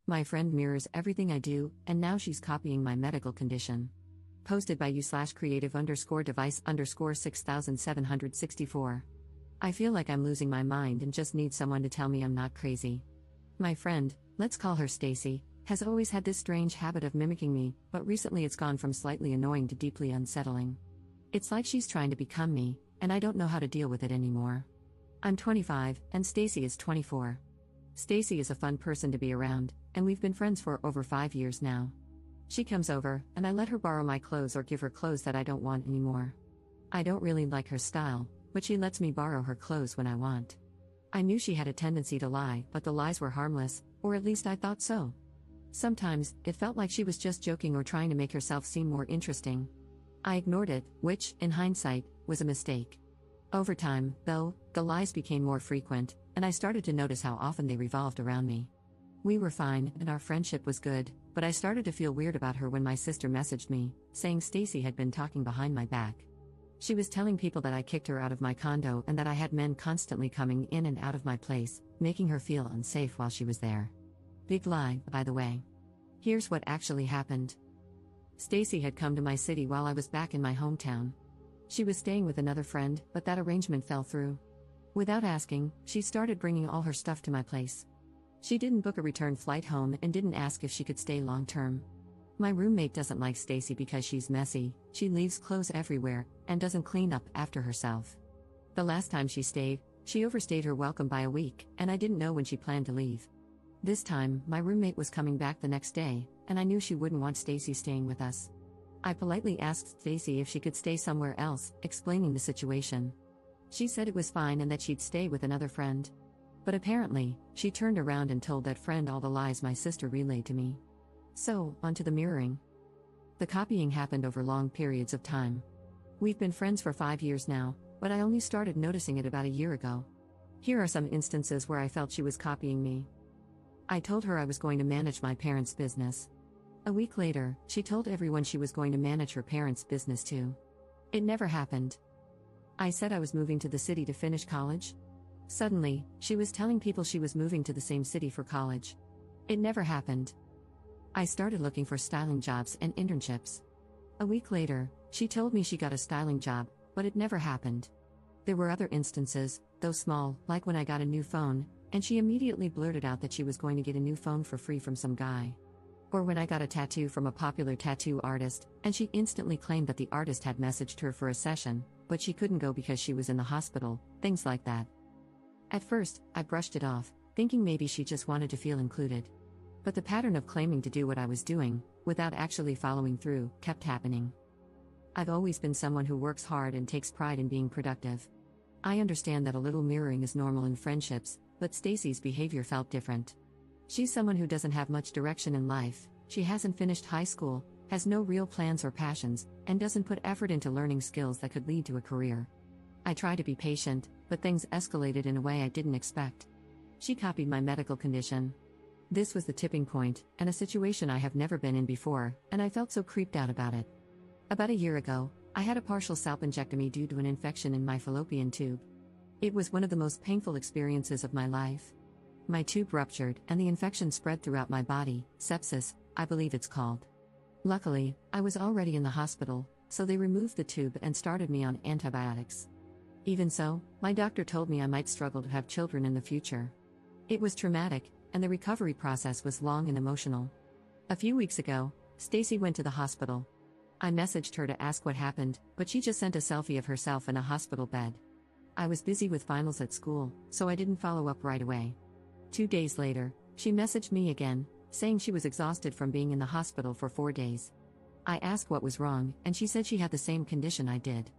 My friend mirrors everything I do, and now she's copying my medical condition. Posted by u/creative_device_6764. I feel like I'm losing my mind and just need someone to tell me I'm not crazy. My friend, let's call her Stacy, has always had this strange habit of mimicking me, but recently it's gone from slightly annoying to deeply unsettling. It's like she's trying to become me, and I don't know how to deal with it anymore. I'm 25, and Stacy is 24. Stacy is a fun person to be around, and we've been friends for over 5 years now. She comes over, and I let her borrow my clothes or give her clothes that I don't want anymore. I don't really like her style, but she lets me borrow her clothes when I want. I knew she had a tendency to lie, but the lies were harmless, or at least I thought so. Sometimes, it felt like she was just joking or trying to make herself seem more interesting. I ignored it, which, in hindsight, was a mistake. Over time, though, the lies became more frequent, and I started to notice how often they revolved around me. We were fine, and our friendship was good, but I started to feel weird about her when my sister messaged me, saying Stacy had been talking behind my back. She was telling people that I kicked her out of my condo and that I had men constantly coming in and out of my place, making her feel unsafe while she was there. Big lie, by the way. Here's what actually happened. Stacy had come to my city while I was back in my hometown. She was staying with another friend, but that arrangement fell through. Without asking, she started bringing all her stuff to my place. She didn't book a return flight home and didn't ask if she could stay long term. My roommate doesn't like Stacy because she's messy, she leaves clothes everywhere, and doesn't clean up after herself. The last time she stayed, she overstayed her welcome by a week, and I didn't know when she planned to leave. This time, my roommate was coming back the next day, and I knew she wouldn't want Stacy staying with us. I politely asked Stacy if she could stay somewhere else, explaining the situation. She said it was fine and that she'd stay with another friend. But apparently, she turned around and told that friend all the lies my sister relayed to me. So, onto the mirroring. The copying happened over long periods of time. We've been friends for 5 years now, but I only started noticing it about a year ago. Here are some instances where I felt she was copying me. I told her I was going to manage my parents' business. A week later, she told everyone she was going to manage her parents' business too. It never happened. I said I was moving to the city to finish college. Suddenly, she was telling people she was moving to the same city for college. It never happened. I started looking for styling jobs and internships. A week later, she told me she got a styling job, but it never happened. There were other instances, though small, like when I got a new phone, and she immediately blurted out that she was going to get a new phone for free from some guy. Or when I got a tattoo from a popular tattoo artist, and she instantly claimed that the artist had messaged her for a session, but she couldn't go because she was in the hospital, things like that. At first, I brushed it off, thinking maybe she just wanted to feel included. But the pattern of claiming to do what I was doing, without actually following through, kept happening. I've always been someone who works hard and takes pride in being productive. I understand that a little mirroring is normal in friendships, but Stacy's behavior felt different. She's someone who doesn't have much direction in life, she hasn't finished high school, has no real plans or passions, and doesn't put effort into learning skills that could lead to a career. I try to be patient, but things escalated in a way I didn't expect. She copied my medical condition. This was the tipping point, and a situation I have never been in before, and I felt so creeped out about it. About a year ago, I had a partial salpingectomy due to an infection in my fallopian tube. It was one of the most painful experiences of my life. My tube ruptured, and the infection spread throughout my body, sepsis, I believe it's called. Luckily, I was already in the hospital, so they removed the tube and started me on antibiotics. Even so, my doctor told me I might struggle to have children in the future. It was traumatic, and the recovery process was long and emotional. A few weeks ago, Stacy went to the hospital. I messaged her to ask what happened, but she just sent a selfie of herself in a hospital bed. I was busy with finals at school, so I didn't follow up right away. 2 days later, she messaged me again, saying she was exhausted from being in the hospital for 4 days. I asked what was wrong, and she said she had the same condition I did.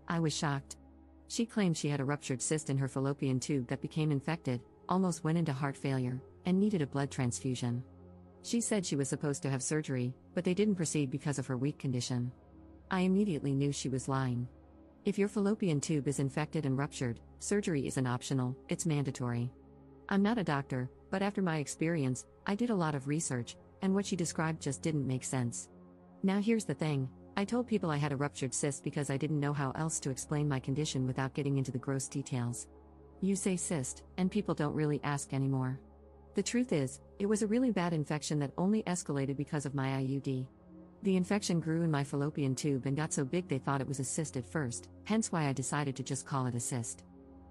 I was shocked. She claimed she had a ruptured cyst in her fallopian tube that became infected, almost went into heart failure, and needed a blood transfusion. She said she was supposed to have surgery, but they didn't proceed because of her weak condition. I immediately knew she was lying. If your fallopian tube is infected and ruptured, surgery isn't optional, it's mandatory. I'm not a doctor, but after my experience, I did a lot of research, and what she described just didn't make sense. Now here's the thing, I told people I had a ruptured cyst because I didn't know how else to explain my condition without getting into the gross details. You say cyst, and people don't really ask anymore. The truth is, it was a really bad infection that only escalated because of my IUD. The infection grew in my fallopian tube and got so big they thought it was a cyst at first, hence why I decided to just call it a cyst.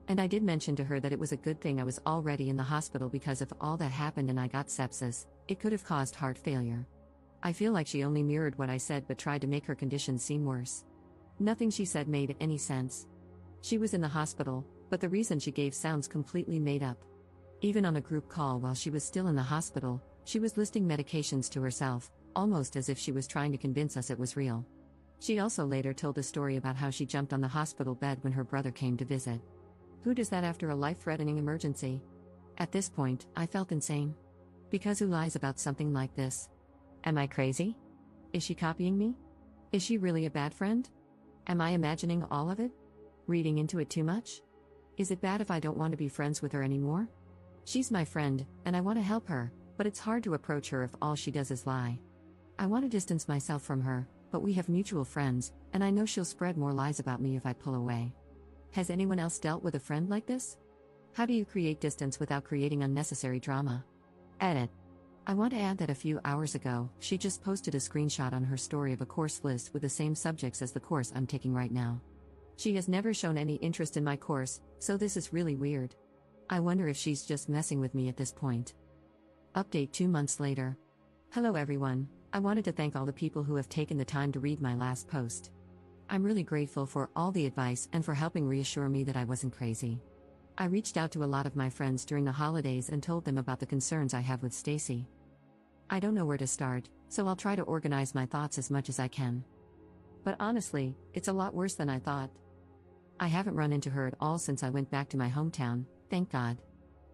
And I did mention to her that it was a good thing I was already in the hospital because if all that happened and I got sepsis, it could have caused heart failure. I feel like she only mirrored what I said but tried to make her condition seem worse. Nothing she said made any sense. She was in the hospital, but the reason she gave sounds completely made up. Even on a group call while she was still in the hospital, she was listing medications to herself, almost as if she was trying to convince us it was real. She also later told a story about how she jumped on the hospital bed when her brother came to visit. Who does that after a life-threatening emergency? At this point, I felt insane. Because who lies about something like this? Am I crazy? Is she copying me? Is she really a bad friend? Am I imagining all of it? Reading into it too much? Is it bad if I don't want to be friends with her anymore? She's my friend, and I want to help her, but it's hard to approach her if all she does is lie. I want to distance myself from her, but we have mutual friends, and I know she'll spread more lies about me if I pull away. Has anyone else dealt with a friend like this? How do you create distance without creating unnecessary drama? Edit. I want to add that a few hours ago, she just posted a screenshot on her story of a course list with the same subjects as the course I'm taking right now. She has never shown any interest in my course, so this is really weird. I wonder if she's just messing with me at this point. Update 2 months later. Hello everyone, I wanted to thank all the people who have taken the time to read my last post. I'm really grateful for all the advice and for helping reassure me that I wasn't crazy. I reached out to a lot of my friends during the holidays and told them about the concerns I have with Stacy. I don't know where to start, so I'll try to organize my thoughts as much as I can. But honestly, it's a lot worse than I thought. I haven't run into her at all since I went back to my hometown, thank God.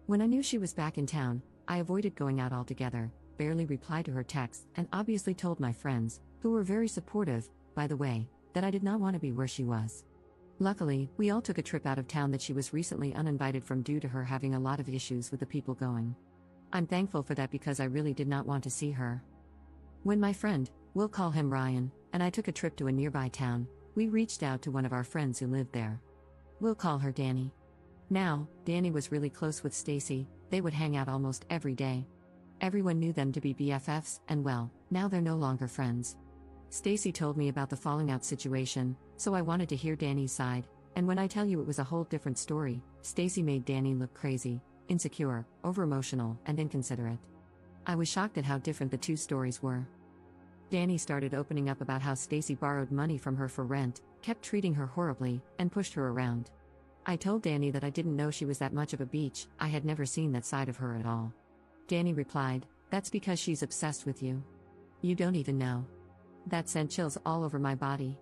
When I knew she was back in town, I avoided going out altogether, barely replied to her texts, and obviously told my friends, who were very supportive, by the way, that I did not want to be where she was. Luckily, we all took a trip out of town that she was recently uninvited from due to her having a lot of issues with the people going. I'm thankful for that because I really did not want to see her. When my friend, we'll call him Ryan, and I took a trip to a nearby town, we reached out to one of our friends who lived there. We'll call her Danny. Now, Danny was really close with Stacy, they would hang out almost every day. Everyone knew them to be BFFs, and well, now they're no longer friends. Stacy told me about the falling out situation, so I wanted to hear Danny's side, and when I tell you it was a whole different story, Stacy made Danny look crazy, insecure, over-emotional, and inconsiderate. I was shocked at how different the two stories were. Danny started opening up about how Stacy borrowed money from her for rent, kept treating her horribly, and pushed her around. I told Danny that I didn't know she was that much of a bitch, I had never seen that side of her at all. Danny replied, "That's because she's obsessed with you. You don't even know." That sent chills all over my body.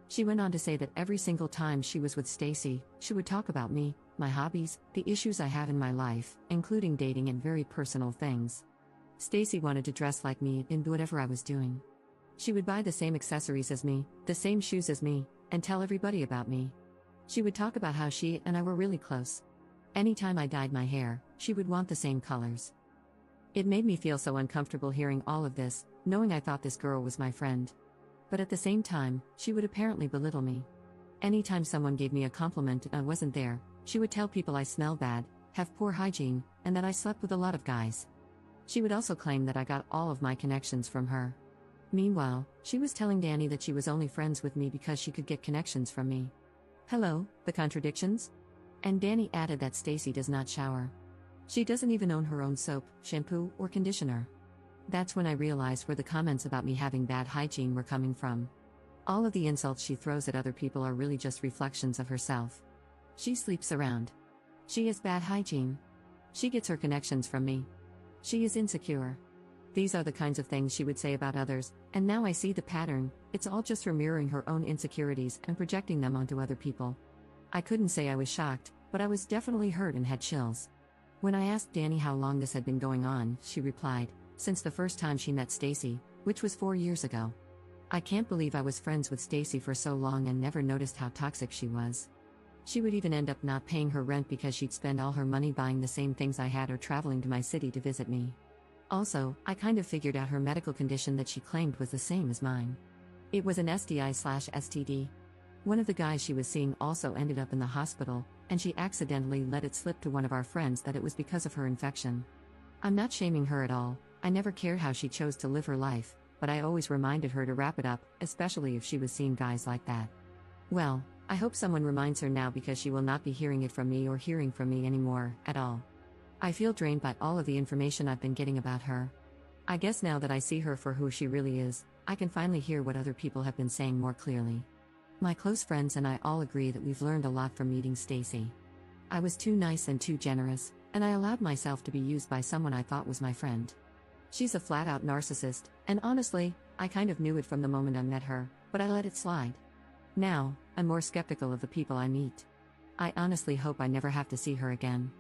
She went on to say that every single time she was with Stacy, she would talk about me, my hobbies, the issues I have in my life, including dating and very personal things. Stacy wanted to dress like me and do whatever I was doing. She would buy the same accessories as me, the same shoes as me, and tell everybody about me. She would talk about how she and I were really close. Anytime I dyed my hair, she would want the same colors. It made me feel so uncomfortable hearing all of this, knowing I thought this girl was my friend. But at the same time, she would apparently belittle me. Anytime someone gave me a compliment and I wasn't there, she would tell people I smell bad, have poor hygiene, and that I slept with a lot of guys. She would also claim that I got all of my connections from her. Meanwhile, she was telling Danny that she was only friends with me because she could get connections from me. Hello, the contradictions? And Danny added that Stacy does not shower. She doesn't even own her own soap, shampoo, or conditioner. That's when I realized where the comments about me having bad hygiene were coming from. All of the insults she throws at other people are really just reflections of herself. She sleeps around. She has bad hygiene. She gets her connections from me. She is insecure. These are the kinds of things she would say about others, and now I see the pattern. It's all just her mirroring her own insecurities and projecting them onto other people. I couldn't say I was shocked, but I was definitely hurt and had chills. When I asked Danny how long this had been going on, she replied, "Since the first time she met Stacy, which was 4 years ago. I can't believe I was friends with Stacy for so long and never noticed how toxic she was. She would even end up not paying her rent because she'd spend all her money buying the same things I had or traveling to my city to visit me. Also, I kind of figured out her medical condition that she claimed was the same as mine. It was an STI/STD. One of the guys she was seeing also ended up in the hospital, and she accidentally let it slip to one of our friends that it was because of her infection. I'm not shaming her at all, I never cared how she chose to live her life, but I always reminded her to wrap it up, especially if she was seeing guys like that. Well, I hope someone reminds her now because she will not be hearing it from me or hearing from me anymore, at all. I feel drained by all of the information I've been getting about her. I guess now that I see her for who she really is, I can finally hear what other people have been saying more clearly. My close friends and I all agree that we've learned a lot from meeting Stacy. I was too nice and too generous, and I allowed myself to be used by someone I thought was my friend. She's a flat-out narcissist, and honestly, I kind of knew it from the moment I met her, but I let it slide. Now, I'm more skeptical of the people I meet. I honestly hope I never have to see her again.